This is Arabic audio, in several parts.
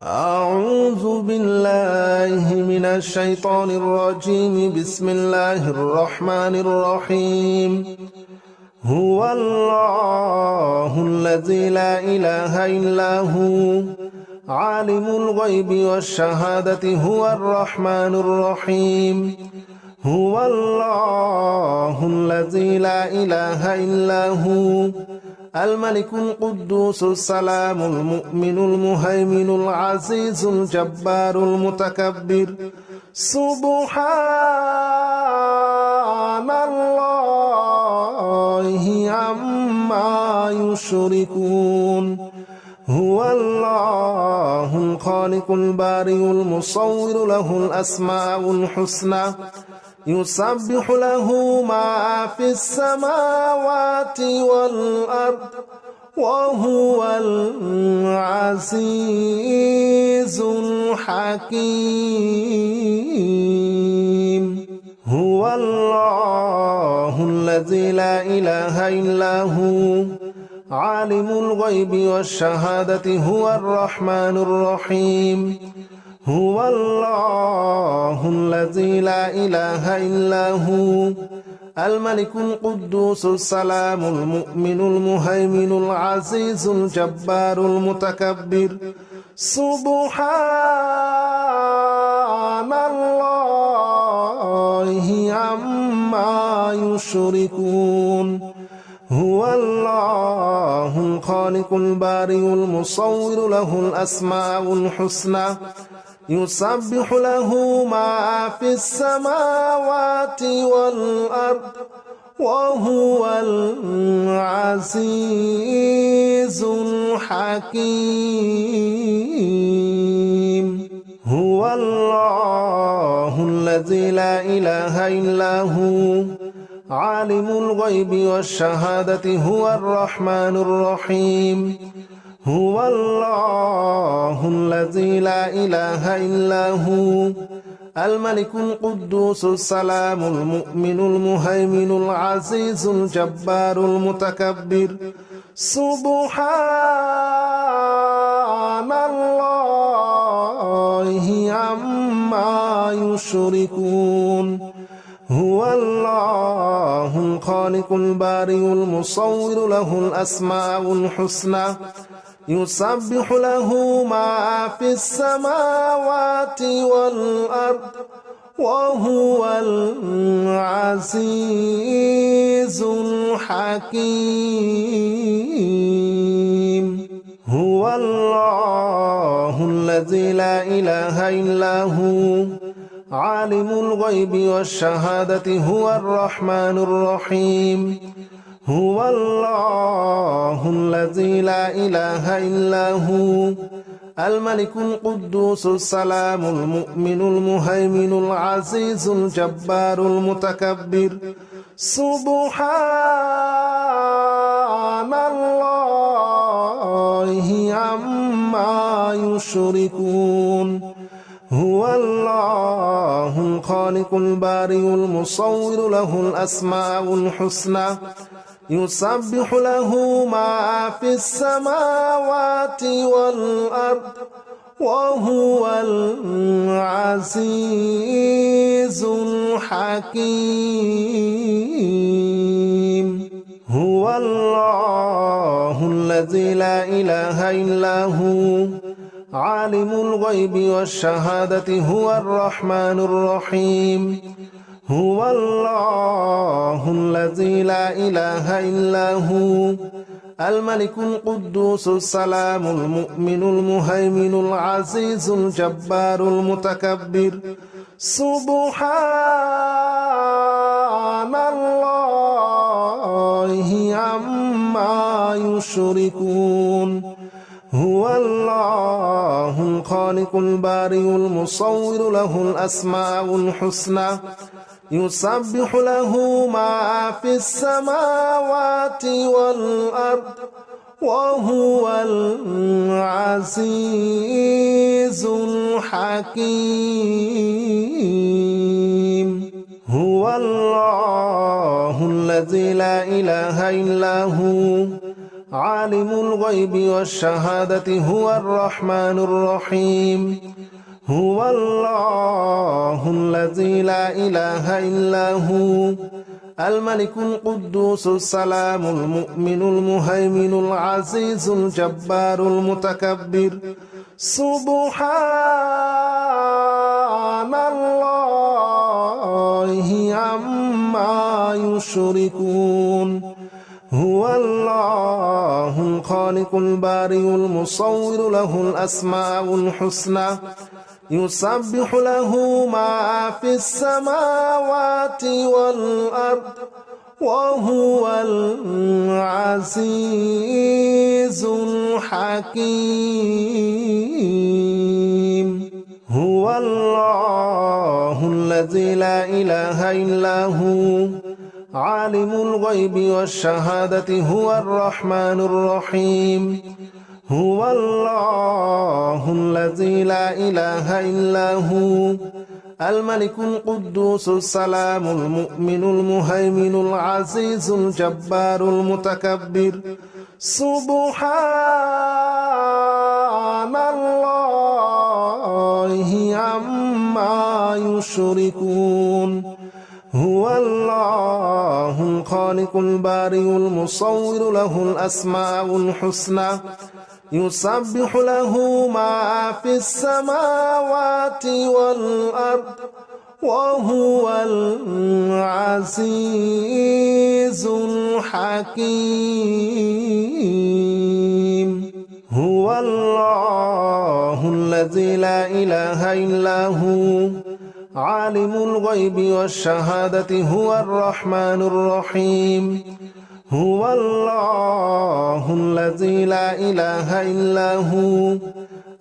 أعوذ بالله من الشيطان الرجيم. بسم الله الرحمن الرحيم. هو الله الذي لا إله إلا هو عالم الغيب والشهادة هو الرحمن الرحيم. هو الله الذي لا إله إلا هو الملك القدوس السلام المؤمن المهيمن العزيز الجبار المتكبر. سبحان الله عما يشركون. هو الله الخالق البارئ المصور له الأسماء الحسنى يسبح له ما في السماوات والأرض وهو العزيز الحكيم. هو الله الذي لا إله إلا هو عالم الغيب والشهادة هو الرحمن الرحيم. هو الله الذي لا إله إلا هو الملك القدوس السلام المؤمن المهيمن العزيز الجبار المتكبر. سبحان الله عما يشركون. هو الله الخالق البارئ المصور له الأسماء الحسنى يسبح له ما في السماوات والأرض وهو العزيز الحكيم. هو الله الذي لا إله إلا هو عالم الغيب والشهادة هو الرحمن الرحيم. هو الله الذي لا إله إلا هو الملك القدوس السلام المؤمن المهيمن العزيز الجبار المتكبر. سبحان الله عما يشركون. هو الله الخالق البارئ المصور له الأسماء الحسنى يسبح له ما في السماوات والأرض وهو العزيز الحكيم. هو الله الذي لا إله إلا هو عالم الغيب والشهادة هو الرحمن الرحيم. هو الله الذي لا إله إلا هو الملك القدوس السلام المؤمن المهيمن العزيز الجبار المتكبر. سبحان الله عما يشركون. هو الله الخالق البارئ المصور له الأسماء الحسنى يسبح له ما في السماوات والأرض وهو العزيز الحكيم. هو الله الذي لا إله إلا هو عالم الغيب والشهادة هو الرحمن الرحيم. هو الله الذي لا إله إلا هو الملك القدوس السلام المؤمن المهيمن العزيز الجبار المتكبر. سبحان الله عما يشركون. هو الله الخالق البارئ المصور له الأسماء الحسنى يسبح له ما في السماوات والأرض وهو العزيز الحكيم. هو الله الذي لا إله إلا هو عالم الغيب والشهادة هو الرحمن الرحيم هو الله الذي لا إله إلا هو الملك القدوس السلام المؤمن المهيمن العزيز الجبار المتكبر سبحان الله عما يشركون هو الله الخالق البارئ المصور له الأسماء الحسنى يسبح له ما في السماوات والأرض وهو العزيز الحكيم هو الله الذي لا إله إلا هو عالم الغيب والشهادة هو الرحمن الرحيم هو الله الذي لا إله إلا هو الملك القدوس السلام المؤمن المهيمن العزيز الجبار المتكبر سبحان الله عما يشركون هو الله الخالق البارئ المصور له الأسماء الحسنى يسبح له ما في السماوات والأرض وهو العزيز الحكيم هو الله الذي لا إله إلا هو عالم الغيب والشهادة هو الرحمن الرحيم هو الله الذي لا إله إلا هو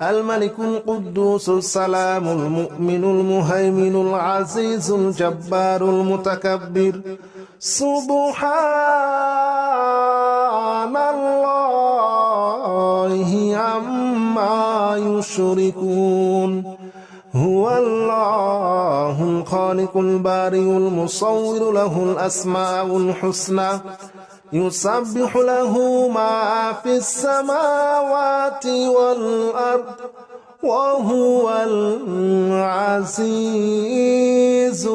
الملك القدوس السلام المؤمن المهيمن العزيز الجبار المتكبر سبحان الله عما يشركون هو الله الخالق البارئ المصور له الأسماء الحسنى يسبح له ما في السماوات والأرض وهو العزيز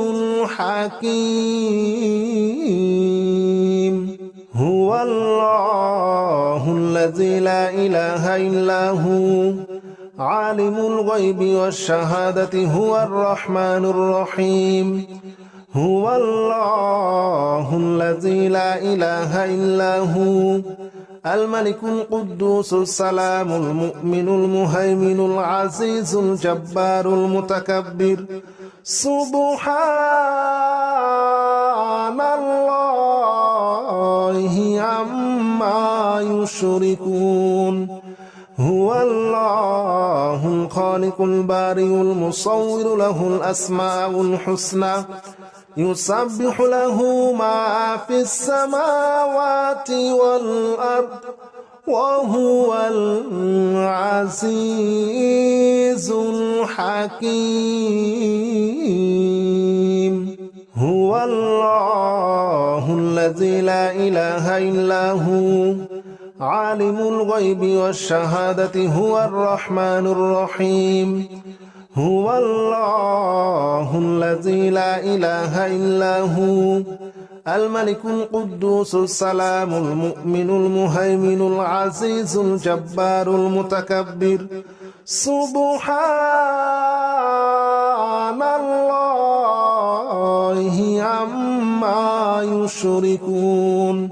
الحكيم هو الله الذي لا إله إلا هو عالم الغيب والشهادة هو الرحمن الرحيم هو الله الذي لا إله إلا هو الملك القدوس السلام المؤمن المهيمن العزيز الجبار المتكبر سبحان الله عما يشركون هو الله الخالق البارئ المصور له الأسماء الحسنى يسبح له ما في السماوات والأرض وهو العزيز الحكيم هو الله الذي لا إله إلا هو عالم الغيب والشهادة هو الرحمن الرحيم هو الله الذي لا إله إلا هو الملك القدوس السلام المؤمن المهيمن العزيز الجبار المتكبر سبحان الله عما يشركون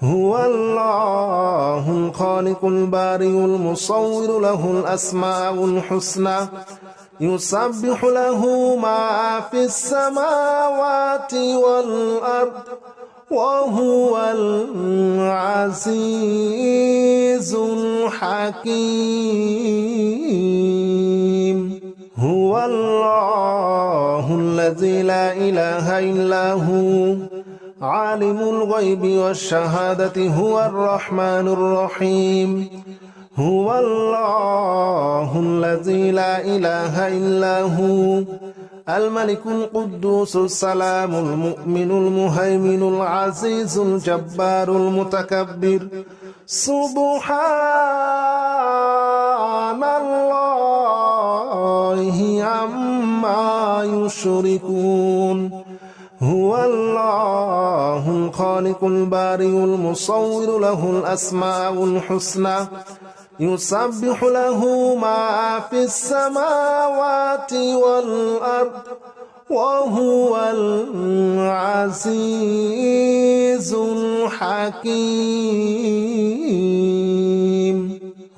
هو الله الخالق البارئ المصور له الأسماء الحسنى يسبح له ما في السماوات والأرض وهو العزيز الحكيم هو الله الذي لا إله إلا هو عالم الغيب والشهادة هو الرحمن الرحيم هو الله الذي لا إله إلا هو الملك القدوس السلام المؤمن المهيمن العزيز الجبار المتكبر سبحان الله عما يشركون هو الله الخالق البارئ المصور له الأسماء الحسنى يسبح له ما في السماوات والأرض وهو العزيز الحكيم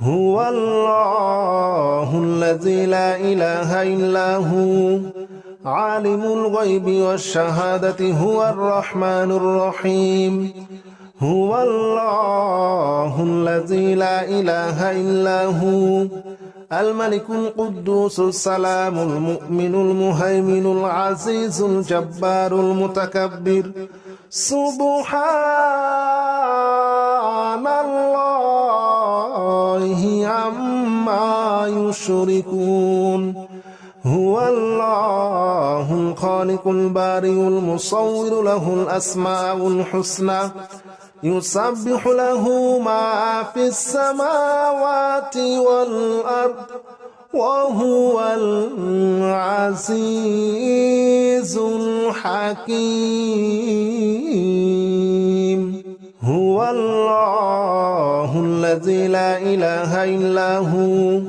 هو الله الذي لا إله إلا هو عالم الغيب والشهادة هو الرحمن الرحيم هو الله الذي لا إله إلا هو الملك القدوس السلام المؤمن المهيمن العزيز الجبار المتكبر سبحان الله عما يشركون هو الله الخالق البارئ المصور له الأسماء الحسنى يسبح له ما في السماوات والأرض وهو العزيز الحكيم هو الله الذي لا إله إلا هو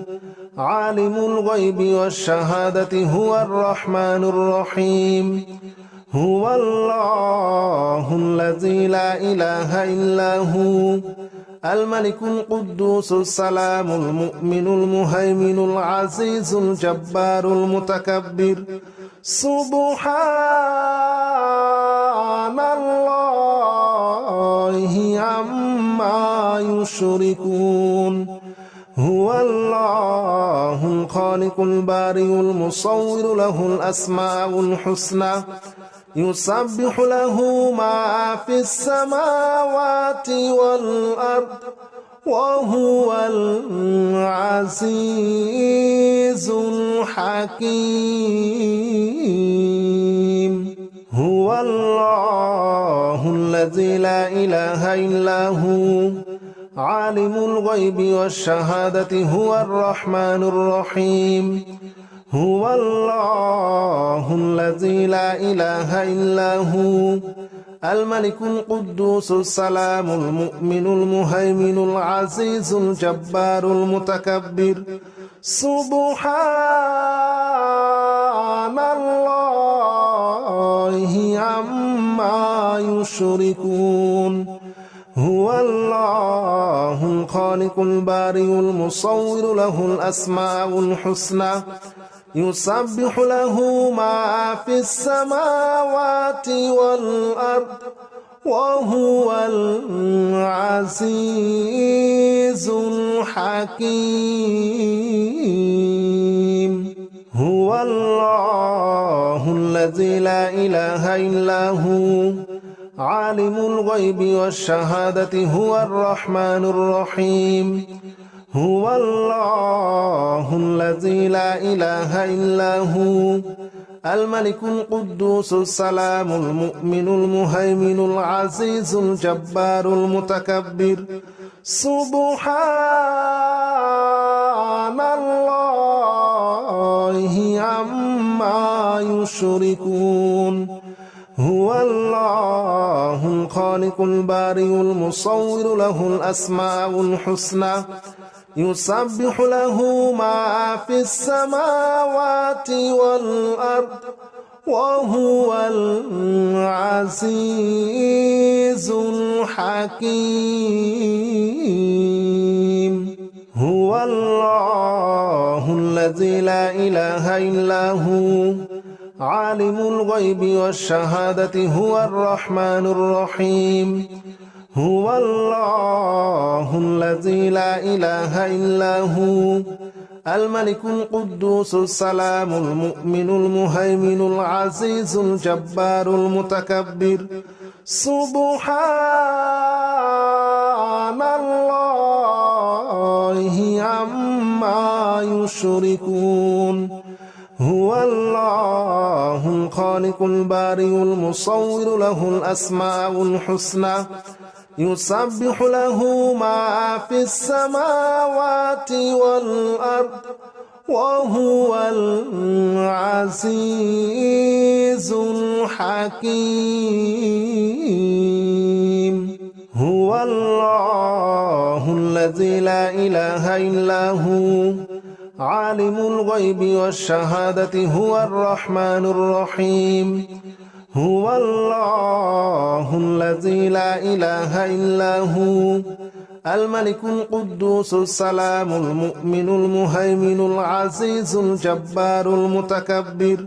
عالم الغيب والشهادة هو الرحمن الرحيم هو الله الذي لا إله إلا هو الملك القدوس السلام المؤمن المهيمن العزيز الجبار المتكبر سبحان الله عما يشركون هو الله الخالق البارئ المصور له الأسماء الحسنى يسبح له ما في السماوات والأرض وهو العزيز الحكيم هو الله الذي لا إله إلا هو عالم الغيب والشهادة هو الرحمن الرحيم هو الله الذي لا إله إلا هو الملك القدوس السلام المؤمن المهيمن العزيز الجبار المتكبر سبحان الله عما يشركون هو الله الخالق البارئ المصور له الأسماء الحسنى يسبح له ما في السماوات والأرض وهو العزيز الحكيم هو الله الذي لا إله إلا هو عالم الغيب والشهادة هو الرحمن الرحيم هو الله الذي لا إله إلا هو الملك القدوس السلام المؤمن المهيمن العزيز الجبار المتكبر سبحان الله عما يشركون هو الله الخالق البارئ المصور له الأسماء الحسنى يسبح له ما في السماوات والأرض وهو العزيز الحكيم هو الله الذي لا إله إلا هو عالم الغيب والشهادة هو الرحمن الرحيم هو الله الذي لا إله إلا هو الملك القدوس السلام المؤمن المهيمن العزيز الجبار المتكبر سبحان الله عما يشركون هو الله الخالق البارئ المصور له الأسماء الحسنى يسبح له ما في السماوات والأرض وهو العزيز الحكيم هو الله الذي لا إله إلا هو عالم الغيب والشهادة هو الرحمن الرحيم هو الله الذي لا إله إلا هو الملك القدوس السلام المؤمن المهيمن العزيز الجبار المتكبر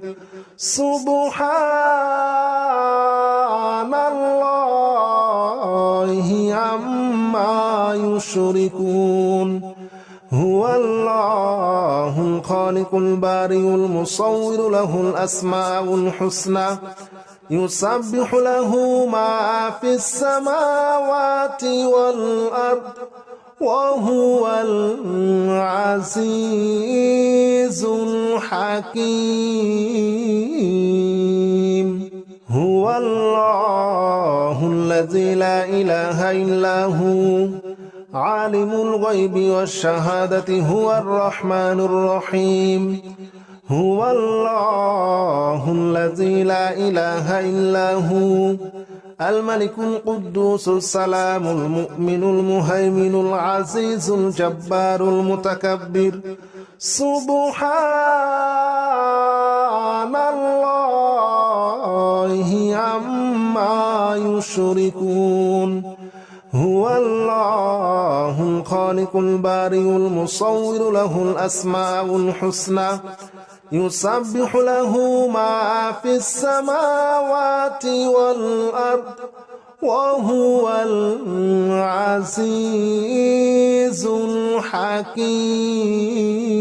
سبحان الله عما يشركون هو الله الخالق البارئ المصور له الأسماء الحسنى يسبح له ما في السماوات والأرض وهو العزيز الحكيم هو الله الذي لا إله إلا هو عالم الغيب والشهادة هو الرحمن الرحيم هو الله الذي لا إله إلا هو الملك القدوس السلام المؤمن المهيمن العزيز الجبار المتكبر سبحان الله عما يشركون هو الله الخالق البارئ المصور له الأسماء الحسنى يسبح له ما في السماوات والأرض وهو العزيز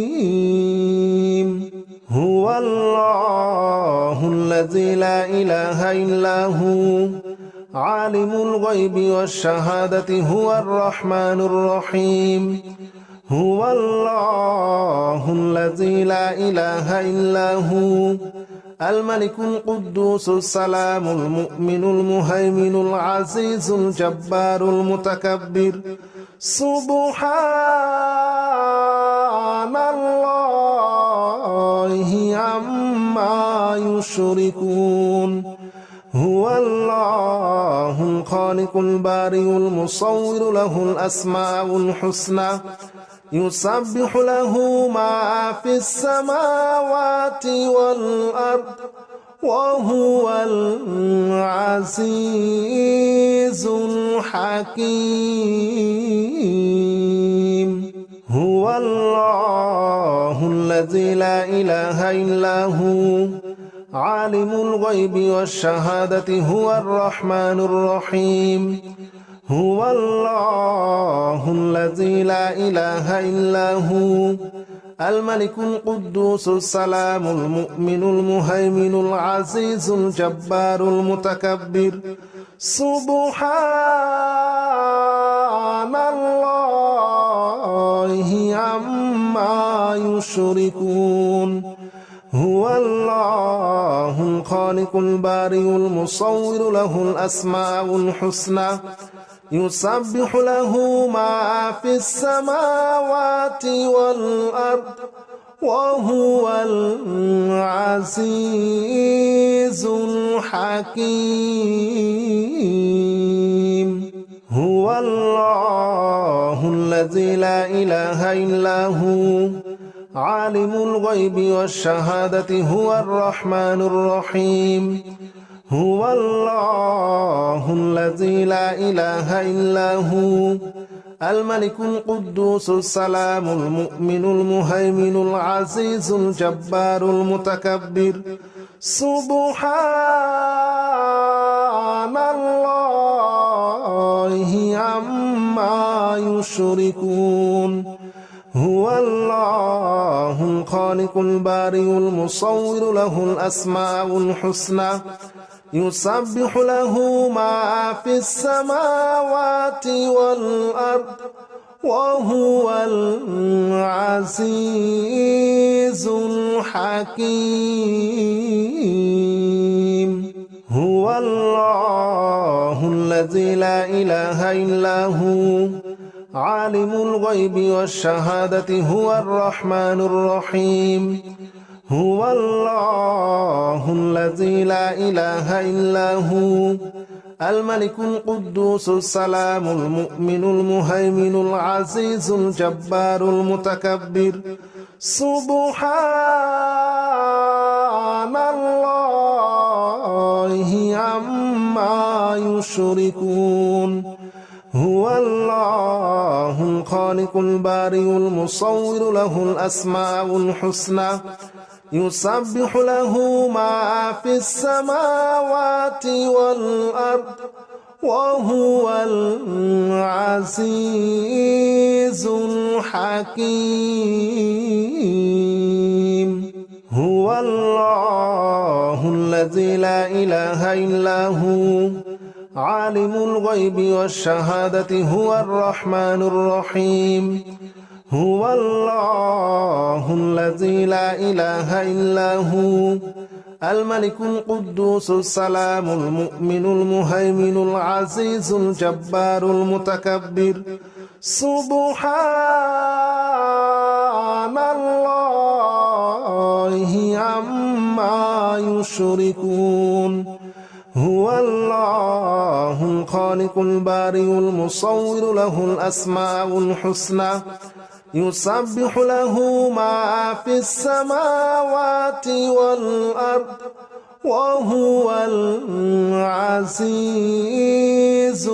الحكيم هو الله الذي لا إله إلا هو عالم الغيب والشهادة هو الرحمن الرحيم هو الله الذي لا إله إلا هو الملك القدوس السلام المؤمن المهيمن العزيز الجبار المتكبر سبحان الله عما يشركون هو الله الخالق البارئ المصور له الأسماء الحسنى يسبح له ما في السماوات والأرض وهو العزيز الحكيم هو الله الذي لا إله إلا هو عالم الغيب والشهادة هو الرحمن الرحيم هو الله الذي لا إله إلا هو الملك القدوس السلام المؤمن المهيمن العزيز الجبار المتكبر سبحان الله عما يشركون هو الله الخالق البارئ المصور له الأسماء الحسنى يسبح له ما في السماوات والأرض وهو العزيز الحكيم هو الله الذي لا إله إلا هو عالم الغيب والشهادة هو الرحمن الرحيم هو الله الذي لا إله إلا هو الملك القدوس السلام المؤمن المهيمن العزيز الجبار المتكبر سبحان الله عما يشركون هو الله الخالق البارئ المصور له الأسماء الحسنى يسبح له ما في السماوات والأرض وهو العزيز الحكيم هو الله الذي الذي لا إله إلا هو عالم الغيب والشهادة هو الرحمن الرحيم هو الله الذي لا إله إلا هو الملك القدوس السلام المؤمن المهيمن العزيز الجبار المتكبر سبحان الله عما يشركون هو الله الخالق البارئ المصور له الأسماء الحسنى يسبح له ما في السماوات والأرض وهو العزيز الحكيم هو الله الذي لا إله إلا هو عالم الغيب والشهادة هو الرحمن الرحيم هو الله الذي لا إله إلا هو الملك القدوس السلام المؤمن المهيمن العزيز الجبار المتكبر سبحان الله عما يشركون هو الله الخالق البارئ المصور له الأسماء الحسنى يسبح له ما في السماوات والأرض وهو العزيز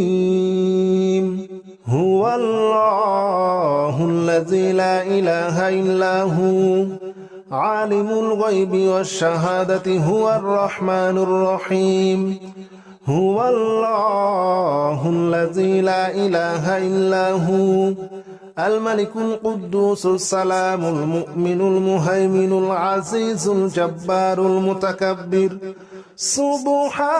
الحكيم هو الله الذي لا إله إلا هو عالم الغيب والشهادة هو الرحمن الرحيم هو الله الذي لا إله إلا هو الملك القدوس السلام المؤمن المهيمن العزيز الجبار المتكبر سبحان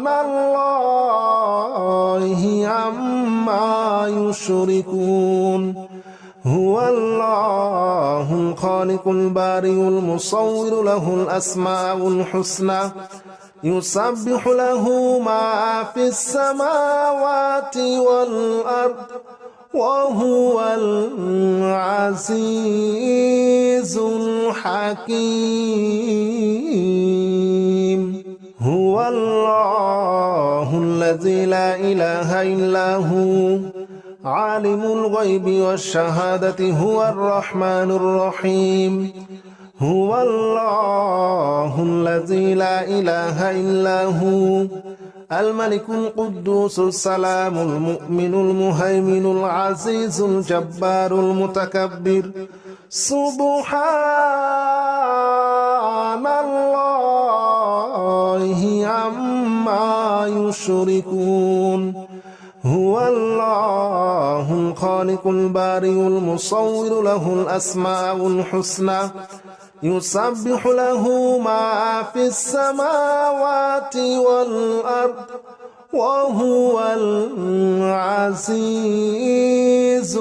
الله عما يشركون هو الله الخالق البارئ المصور له الأسماء الحسنى يسبح له ما في السماوات والأرض وهو العزيز الحكيم هو الله الذي لا إله إلا هو عالم الغيب والشهادة هو الرحمن الرحيم هو الله الذي لا إله إلا هو الملك القدوس السلام المؤمن المهيمن العزيز الجبار المتكبر سبحان الله عما يشركون هو الله الخالق البارئ المصور له الأسماء الحسنى يسبح له ما في السماوات والأرض وهو العزيز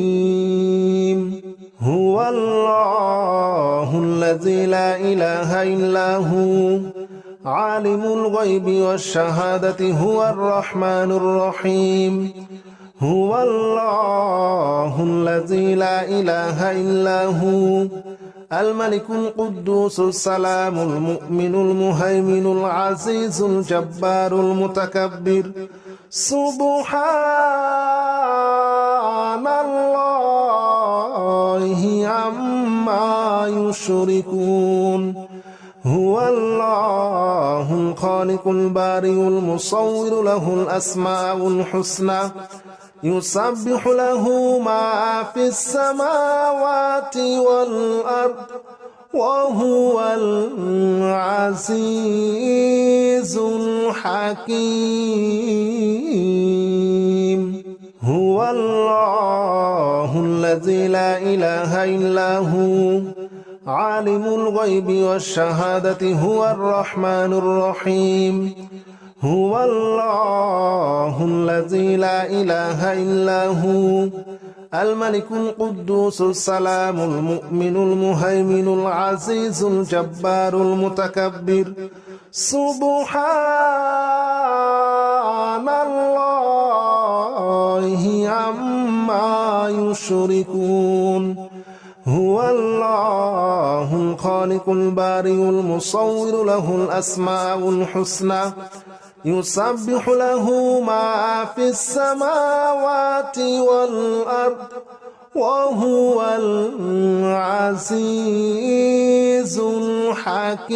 الحكيم هو الله الذي لا إله إلا هو عالم الغيب والشهادة هو الرحمن الرحيم هو الله الذي لا إله إلا هو الملك القدوس السلام المؤمن المهيمن العزيز الجبار المتكبر سبحان الله عما يشركون هو الله الخالق البارئ المصور له الأسماء الحسنى يسبح له ما في السماوات والأرض وهو العزيز الحكيم هو الله الذي لا إله إلا هو عالم الغيب والشهادة هو الرحمن الرحيم هو الله الذي لا إله إلا هو الملك القدوس السلام المؤمن المهيمن العزيز الجبار المتكبر سبحان الله عما يشركون هو الله الخالق البارئ المصور له الأسماء الحسنى يسبح له ما في السماوات والأرض وهو العزيز الحكيم.